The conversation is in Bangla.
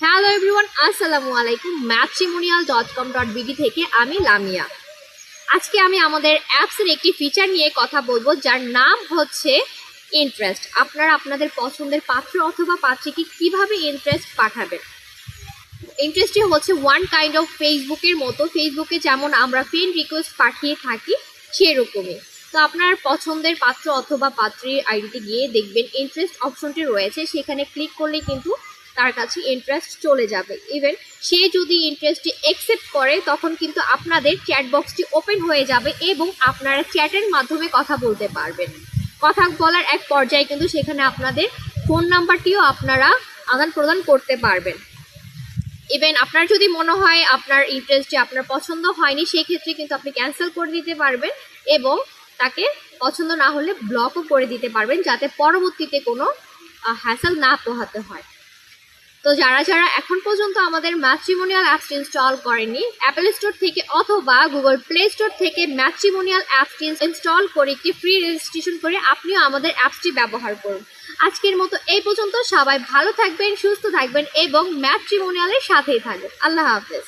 হ্যালো এভরিওয়ান, আসসালামু আলাইকুম। matrimonial.com.bd থেকে আমি লামিয়া। আজকে আমি আমাদের অ্যাপসের একটি ফিচার নিয়ে কথা বলবো, যার নাম হচ্ছে ইন্টারেস্ট। আপনারা আপনাদের পছন্দের পাত্র অথবা পাত্রীকে কিভাবে ইন্টারেস্ট পাঠাবেন। ইন্টারেস্টটি হচ্ছে ওয়ান কাইন্ড অফ ফেসবুকের মতো। ফেসবুকে যেমন আমরা ফ্রেন্ড রিকোয়েস্ট পাঠিয়ে থাকি সেরকমই। তো আপনার পছন্দের পাত্র অথবা পাত্রীর আইডিতে গিয়ে দেখবেন ইন্টারেস্ট অপশনটি রয়েছে, সেখানে ক্লিক করলে কিন্তু তার কাছে ইন্টারেস্ট চলে যাবে। ইভেন সে যদি ইন্টারেস্টটি অ্যাকসেপ্ট করে তখন কিন্তু আপনাদের চ্যাট বক্সটি ওপেন হয়ে যাবে এবং আপনারা চ্যাটের মাধ্যমে কথা বলতে পারবেন। কথা বলার এক পর্যায়ে কিন্তু সেখানে আপনাদের ফোন নাম্বারটিও আপনারা আদান প্রদান করতে পারবেন। ইভেন আপনার যদি মনে হয় আপনার ইন্টারেস্টে আপনার পছন্দ হয়নি, সেক্ষেত্রে কিন্তু আপনি ক্যান্সেল করে দিতে পারবেন এবং তাকে পছন্দ না হলে ব্লকও করে দিতে পারবেন, যাতে পরবর্তীতে কোনো হ্যাসেল না পোহাতে হয়। তো যারা যারা এখন পর্যন্ত আমাদের ম্যাট্রিমোনিয়াল অ্যাপসটি ইনস্টল করেনি, অ্যাপল স্টোর থেকে অথবা গুগল প্লে স্টোর থেকে ম্যাট্রিমোনিয়াল অ্যাপসটি ইনস্টল করে একটি ফ্রি রেজিস্ট্রেশন করে আপনিও আমাদের অ্যাপসটি ব্যবহার করুন। আজকের মতো এই পর্যন্ত। সবাই ভালো থাকবেন, সুস্থ থাকবেন এবং ম্যাট্রিমোনিয়ালের সাথেই থাকবেন। আল্লাহ হাফেজ।